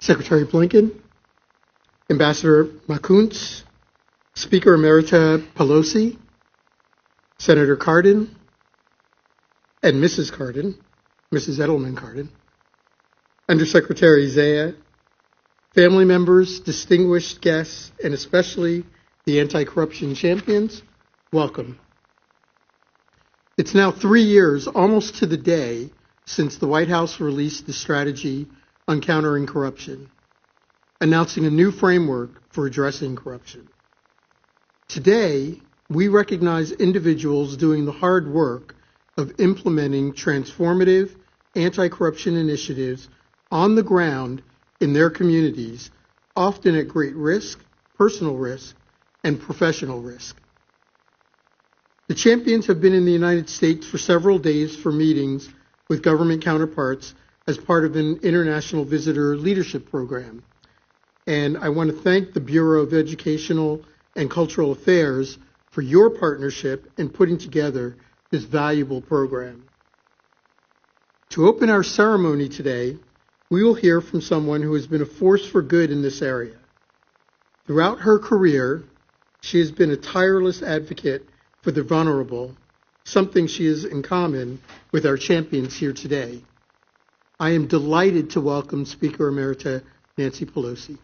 Secretary Blinken, Ambassador Makuntz, Speaker Emerita Pelosi, Senator Cardin, and Mrs. Cardin, Mrs. Edelman Cardin, Undersecretary Zaya, family members, distinguished guests, and especially the anti-corruption champions, welcome. It's now 3 years, almost to the day, since the White House released the strategy on countering corruption, announcing a new framework for addressing corruption. Today, we recognize individuals doing the hard work of implementing transformative anti-corruption initiatives on the ground in their communities, often at great risk, personal risk, and professional risk. The champions have been in the United States for several days for meetings with government counterparts as part of an international visitor leadership program. And I want to thank the Bureau of Educational and Cultural Affairs for your partnership in putting together this valuable program. To open our ceremony today, we will hear from someone who has been a force for good in this area. Throughout her career, she has been a tireless advocate for the vulnerable, something she has in common with our champions here today. I am delighted to welcome Speaker Emerita Nancy Pelosi.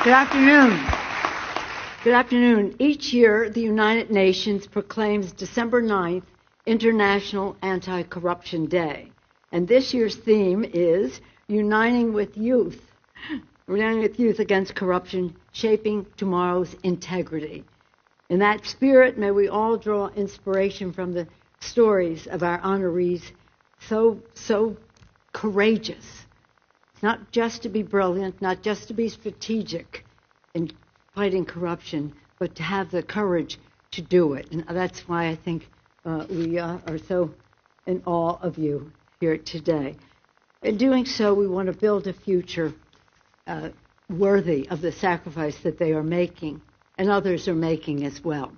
Good afternoon. Good afternoon. Each year, the United Nations proclaims December 9th International Anti-Corruption Day. And this year's theme is Uniting with Youth Against Corruption, Shaping Tomorrow's Integrity. In that spirit, may we all draw inspiration from the stories of our honorees, so courageous. Not just to be brilliant, not just to be strategic in fighting corruption, but to have the courage to do it. And that's why I think we are so in awe of you here today. In doing so, we want to build a future worthy of the sacrifice that they are making and others are making as well.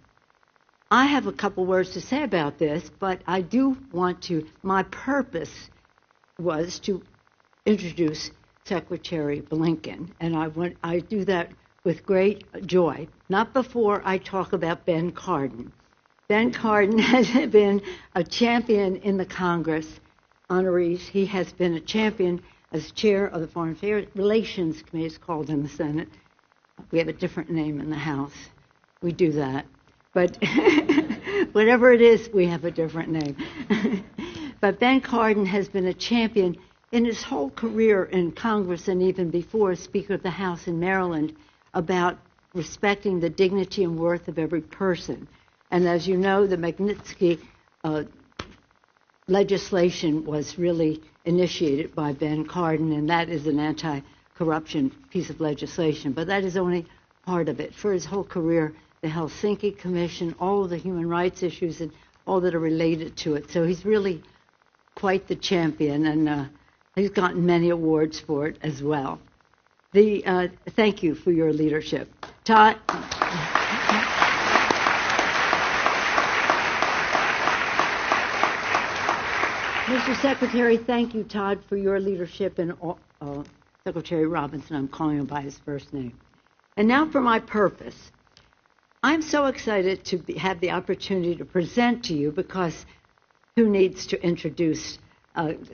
I have a couple words to say about this, but I do want to, my purpose was to introduce Secretary Blinken, and I do that with great joy, not before I talk about Ben Cardin. Ben Cardin has been a champion in the Congress honorees. He has been a champion as chair of the Foreign Relations Committee, it's called in the Senate. We have a different name in the House. We do that. But whatever it is, we have a different name. But Ben Cardin has been a champion in his whole career in Congress and even before, Speaker of the House in Maryland, about respecting the dignity and worth of every person. And as you know, the Magnitsky legislation was really initiated by Ben Cardin, and that is an anti-corruption piece of legislation. But that is only part of it. For his whole career, the Helsinki Commission, all of the human rights issues, and all that are related to it. So he's really quite the champion, and he's gotten many awards for it as well. Thank you for your leadership. Todd. Mr. Secretary, thank you, Todd, for your leadership, and Secretary Robinson, I'm calling him by his first name. And now for my purpose. I'm so excited to have the opportunity to present to you because who needs to introduce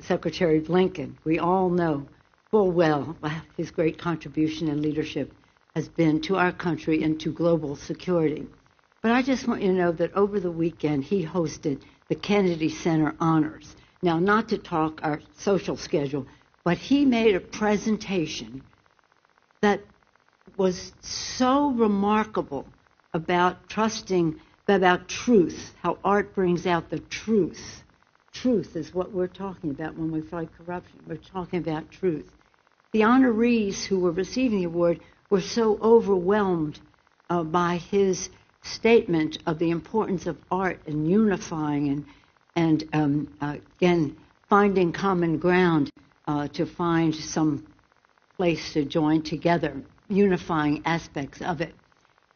Secretary Blinken? We all know full well his great contribution and leadership has been to our country and to global security. But I just want you to know that over the weekend he hosted the Kennedy Center Honors. Now, not to talk our social schedule, but he made a presentation that was so remarkable about about truth, how art brings out the truth. Truth is what we're talking about when we fight corruption. We're talking about truth. The honorees who were receiving the award were so overwhelmed by his statement of the importance of art and unifying and again, finding common ground to find some place to join together, unifying aspects of it.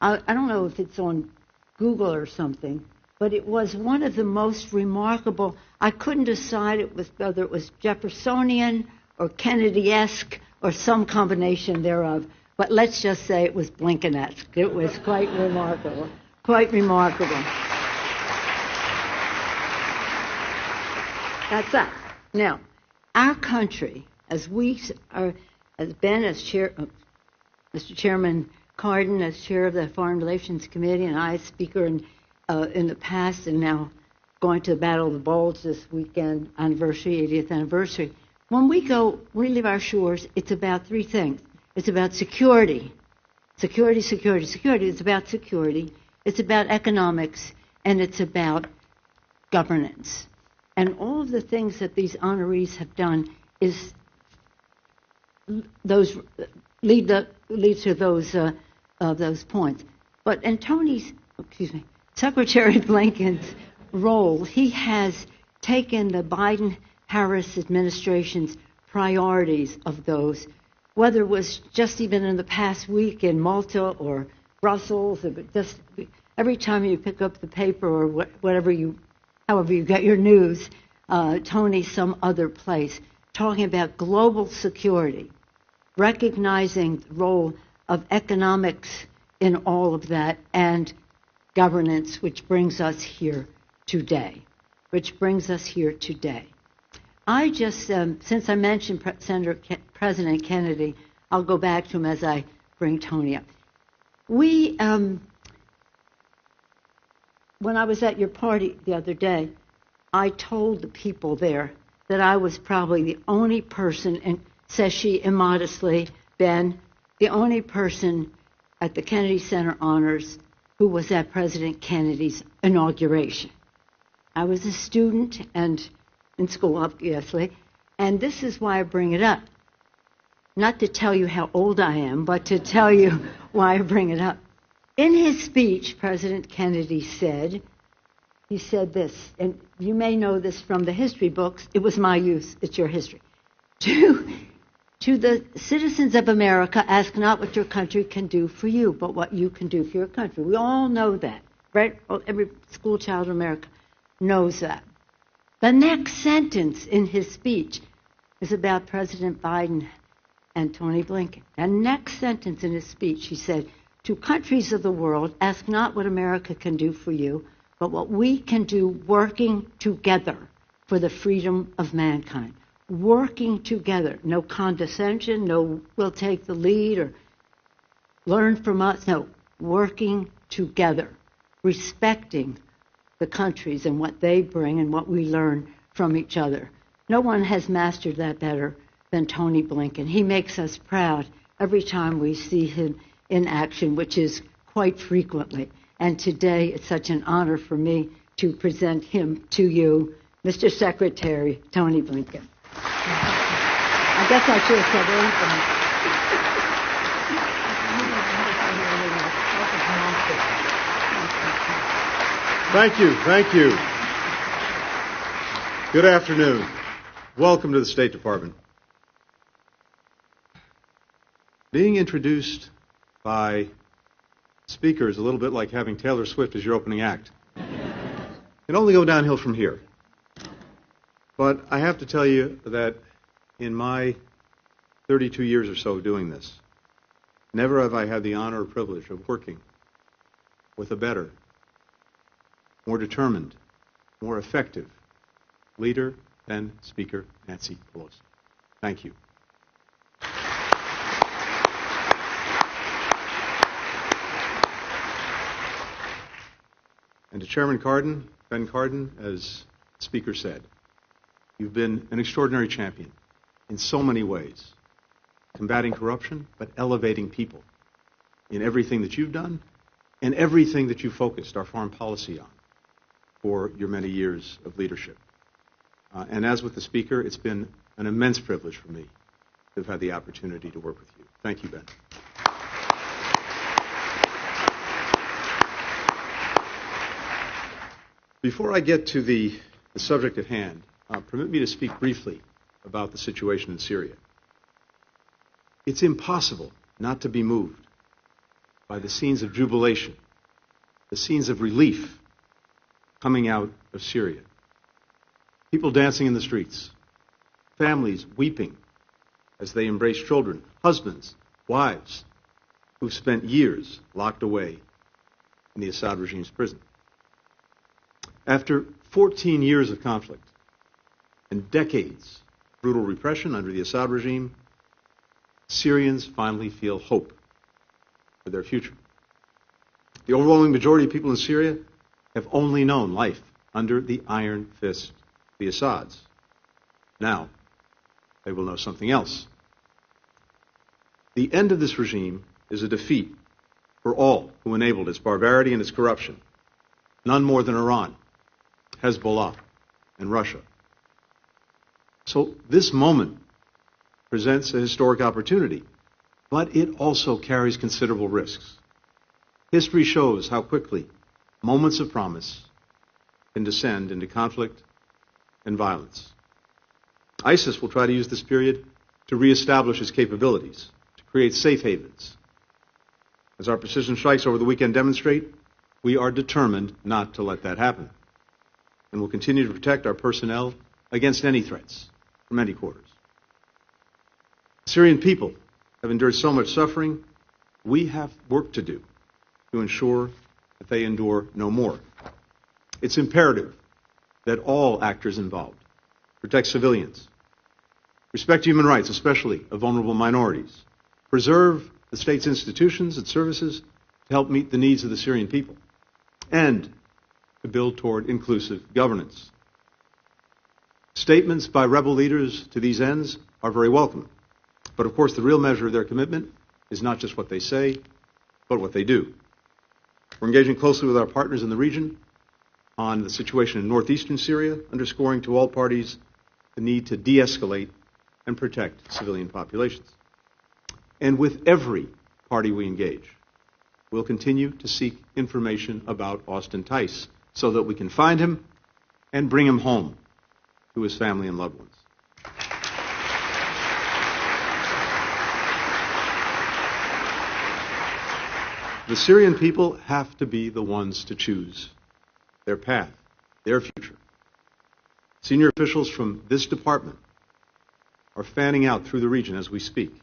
I don't know if it's on Google or something, but it was one of the most remarkable. I couldn't decide whether it was Jeffersonian or Kennedy-esque or some combination thereof, but let's just say it was Blinken-esque. It was quite remarkable, quite remarkable. That's that. Now, our country, as we are, as Ben, as chair, Mr. Chairman Cardin, as chair of the Foreign Relations Committee, and I, as speaker in the past, and now going to the Battle of the Bulge this weekend, 80th anniversary. When we leave our shores, it's about three things. It's about security. Security. It's about security. It's about economics, and it's about governance. And all of the things that these honorees have done is those lead to those points. But in Secretary Blinken's role, he has taken the Biden-Harris administration's priorities of those, whether it was just even in the past week in Malta or Brussels, or just every time you pick up the paper or however you get your news, Tony, some other place, talking about global security, recognizing the role of economics in all of that, and governance, which brings us here today. I just, since I mentioned President Kennedy, I'll go back to him as I bring Tony up. When I was at your party the other day, I told the people there that I was probably the only person, and says she immodestly, Ben, the only person at the Kennedy Center Honors who was at President Kennedy's inauguration. I was a student and in school, obviously, and this is why I bring it up. Not to tell you how old I am, but to tell you why I bring it up. In his speech, President Kennedy said this, and you may know this from the history books. It was my use. It's your history. To the citizens of America, ask not what your country can do for you, but what you can do for your country. We all know that, right? Every school child in America knows that. The next sentence in his speech is about President Biden and Tony Blinken. The next sentence in his speech, he said, to countries of the world, ask not what America can do for you, but what we can do working together for the freedom of mankind. Working together. No condescension, no we'll take the lead or learn from us. No, working together. Respecting the countries and what they bring and what we learn from each other. No one has mastered that better than Tony Blinken. He makes us proud every time we see him in action, which is quite frequently. And today it's such an honor for me to present him to you, Mr. Secretary Tony Blinken. I guess I should have said anything. Thank you. Good afternoon. Welcome to the State Department. Being introduced by Speaker is a little bit like having Taylor Swift as your opening act. It can only go downhill from here. But I have to tell you that in my 32 years or so doing this, never have I had the honor or privilege of working with a better, more determined, more effective leader than Speaker Nancy Pelosi. Thank you. And to Chairman Cardin, Ben Cardin, as the Speaker said, you've been an extraordinary champion in so many ways, combating corruption, but elevating people in everything that you've done and everything that you focused our foreign policy on for your many years of leadership. And as with the Speaker, it's been an immense privilege for me to have had the opportunity to work with you. Thank you, Ben. Before I get to the subject at hand, permit me to speak briefly about the situation in Syria. It's impossible not to be moved by the scenes of jubilation, the scenes of relief coming out of Syria. People dancing in the streets, families weeping as they embrace children, husbands, wives who've spent years locked away in the Assad regime's prison. After 14 years of conflict and decades of brutal repression under the Assad regime, Syrians finally feel hope for their future. The overwhelming majority of people in Syria have only known life under the iron fist of the Assads. Now, they will know something else. The end of this regime is a defeat for all who enabled its barbarity and its corruption, none more than Iran, Hezbollah, and Russia. So this moment presents a historic opportunity, but it also carries considerable risks. History shows how quickly moments of promise can descend into conflict and violence. ISIS will try to use this period to reestablish its capabilities, to create safe havens. As our precision strikes over the weekend demonstrate, we are determined not to let that happen, and will continue to protect our personnel against any threats from any quarters. Syrian people have endured so much suffering. We have work to do to ensure that they endure no more. It's imperative that all actors involved protect civilians, respect human rights, especially of vulnerable minorities, preserve the state's institutions and services to help meet the needs of the Syrian people, and to build toward inclusive governance. Statements by rebel leaders to these ends are very welcome. But of course, the real measure of their commitment is not just what they say, but what they do. We're engaging closely with our partners in the region on the situation in northeastern Syria, underscoring to all parties the need to de-escalate and protect civilian populations. And with every party we engage, we'll continue to seek information about Austin Tice so that we can find him and bring him home to his family and loved ones. The Syrian people have to be the ones to choose their path, their future. Senior officials from this department are fanning out through the region as we speak,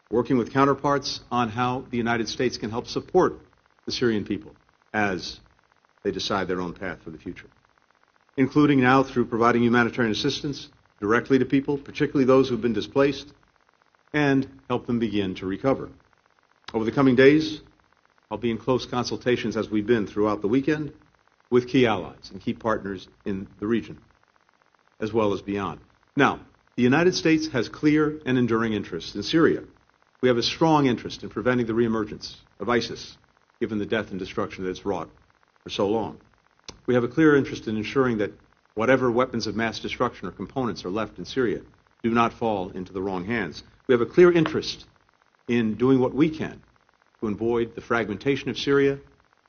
working with counterparts on how the United States can help support the Syrian people as they decide their own path for the future, including now through providing humanitarian assistance directly to people, particularly those who've been displaced, and help them begin to recover. Over the coming days, I'll be in close consultations, as we've been throughout the weekend, with key allies and key partners in the region, as well as beyond. Now, the United States has clear and enduring interests in Syria. We have a strong interest in preventing the reemergence of ISIS, given the death and destruction that it's wrought for so long. We have a clear interest in ensuring that whatever weapons of mass destruction or components are left in Syria do not fall into the wrong hands. We have a clear interest in doing what we can to avoid the fragmentation of Syria,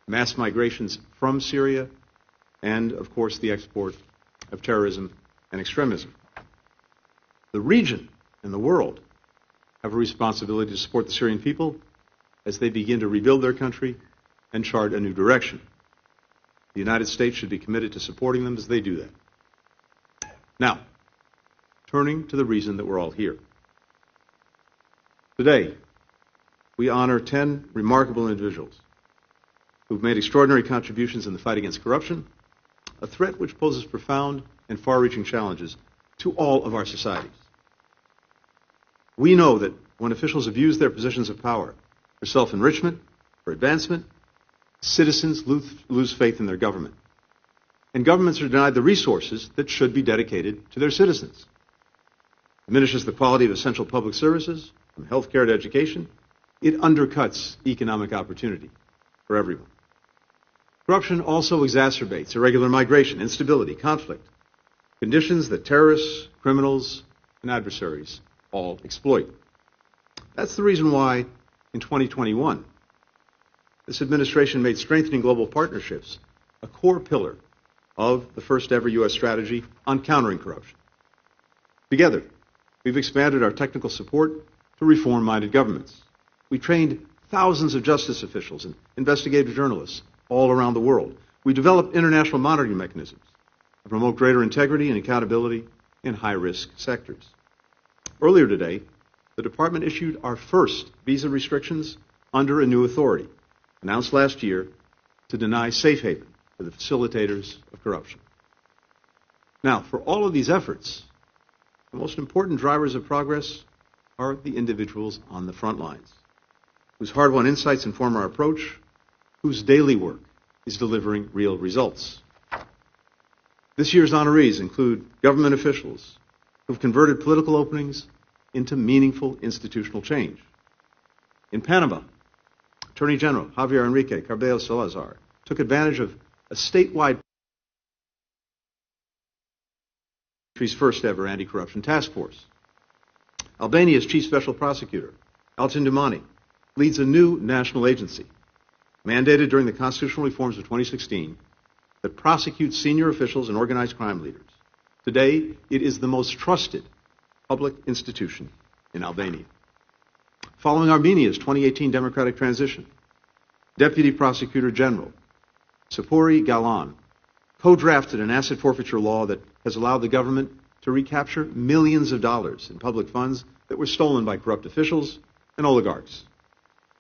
mass migrations from Syria, and, of course, the export of terrorism and extremism. The region and the world have a responsibility to support the Syrian people as they begin to rebuild their country and chart a new direction. The United States should be committed to supporting them as they do that. Now, turning to the reason that we're all here. Today, we honor 10 remarkable individuals who've made extraordinary contributions in the fight against corruption, a threat which poses profound and far-reaching challenges to all of our societies. We know that when officials abuse their positions of power for self-enrichment, for advancement, citizens lose faith in their government. And governments are denied the resources that should be dedicated to their citizens. It diminishes the quality of essential public services, from healthcare to education. It undercuts economic opportunity for everyone. Corruption also exacerbates irregular migration, instability, conflict, conditions that terrorists, criminals, and adversaries all exploit. That's the reason why, in 2021, this administration made strengthening global partnerships a core pillar of the first ever U.S. strategy on countering corruption. Together, we've expanded our technical support to reform-minded governments. We trained thousands of justice officials and investigative journalists all around the world. We developed international monitoring mechanisms to promote greater integrity and accountability in high-risk sectors. Earlier today, the Department issued our first visa restrictions under a new authority, announced last year to deny safe haven to the facilitators of corruption. Now, for all of these efforts, the most important drivers of progress are the individuals on the front lines, whose hard-won insights inform our approach, whose daily work is delivering real results. This year's honorees include government officials who've converted political openings into meaningful institutional change. In Panama, Attorney General Javier Enrique Carballo Salazar took advantage of a statewide country's first ever anti-corruption task force. Albania's chief special prosecutor, Altin Dumani, leads a new national agency mandated during the constitutional reforms of 2016 that prosecutes senior officials and organized crime leaders. Today, it is the most trusted public institution in Albania. Following Armenia's 2018 democratic transition, Deputy Prosecutor General Sapuri Galan co-drafted an asset forfeiture law that has allowed the government to recapture millions of dollars in public funds that were stolen by corrupt officials and oligarchs.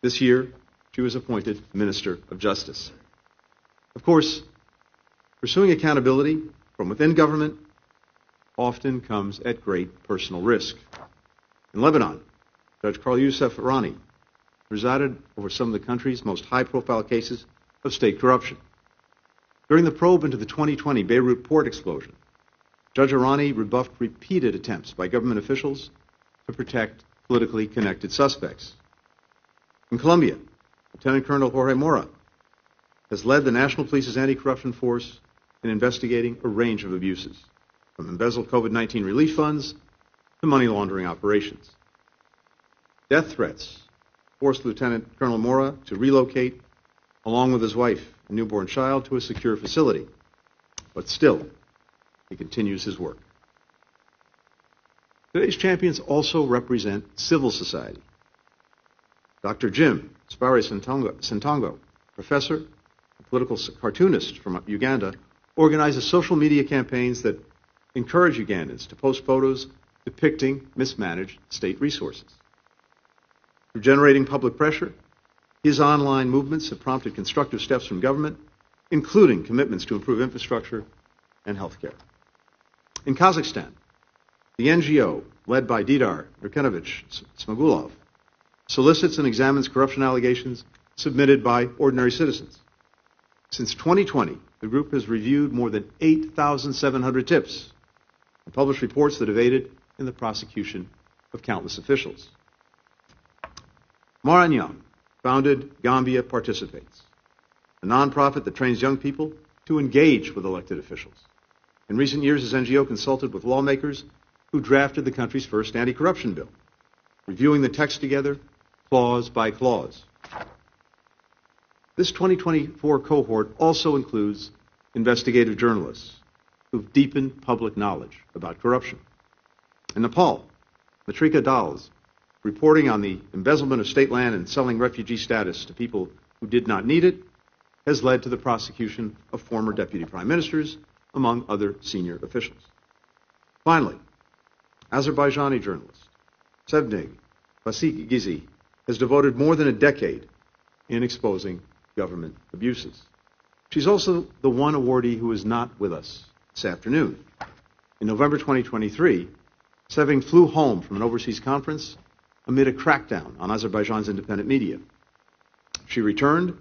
This year, she was appointed Minister of Justice. Of course, pursuing accountability from within government often comes at great personal risk. In Lebanon, Judge Carl Youssef Irani presided over some of the country's most high-profile cases of state corruption. During the probe into the 2020 Beirut port explosion, Judge Irani rebuffed repeated attempts by government officials to protect politically connected suspects. In Colombia, Lieutenant Colonel Jorge Mora has led the National Police's anti-corruption force in investigating a range of abuses, from embezzled COVID-19 relief funds to money laundering operations. Death threats forced Lieutenant Colonel Mora to relocate, along with his wife and newborn child, to a secure facility. But still, he continues his work. Today's champions also represent civil society. Dr. Jim Spare Sentongo, professor and political cartoonist from Uganda, organizes social media campaigns that encourage Ugandans to post photos depicting mismanaged state resources. Through generating public pressure, his online movements have prompted constructive steps from government, including commitments to improve infrastructure and healthcare. In Kazakhstan, the NGO, led by Didar Nurkenovich Smagulov, solicits and examines corruption allegations submitted by ordinary citizens. Since 2020, the group has reviewed more than 8,700 tips and published reports that have aided in the prosecution of countless officials. Maranyang founded Gambia Participates, a nonprofit that trains young people to engage with elected officials. In recent years, his NGO consulted with lawmakers who drafted the country's first anti-corruption bill, reviewing the text together, clause by clause. This 2024 cohort also includes investigative journalists who've deepened public knowledge about corruption. In Nepal, Matrika Dal's reporting on the embezzlement of state land and selling refugee status to people who did not need it has led to the prosecution of former deputy prime ministers, among other senior officials. Finally, Azerbaijani journalist Sevnig Basigizi has devoted more than a decade in exposing government abuses. She's also the one awardee who is not with us this afternoon. In November 2023, Seving flew home from an overseas conference amid a crackdown on Azerbaijan's independent media. She returned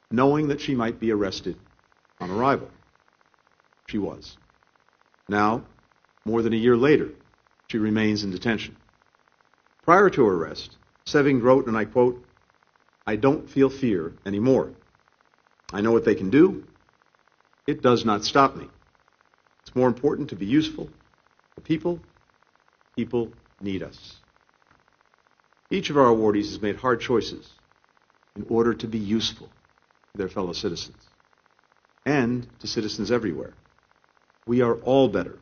knowing that she might be arrested on arrival. She was. Now, more than a year later, she remains in detention. Prior to her arrest, Seving wrote, and I quote, "I don't feel fear anymore. I know what they can do. It does not stop me. It's more important to be useful to people. People need us." Each of our awardees has made hard choices in order to be useful to their fellow citizens and to citizens everywhere. We are all better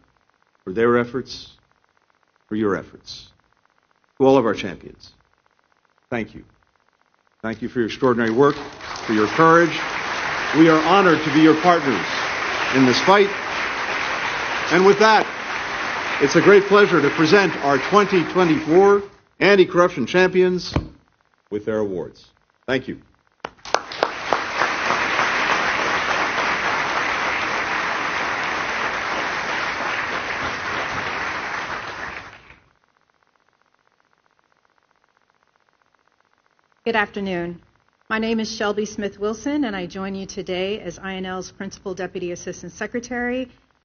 for their efforts, for your efforts. to all of our champions, thank you. Thank you for your extraordinary work, for your courage. We are honored to be your partners in this fight. And with that, it's a great pleasure to present our 2024 anti-corruption champions with their awards. Thank you. Good afternoon. My name is Shelby Smith Wilson, and I join you today as INL's Principal Deputy Assistant Secretary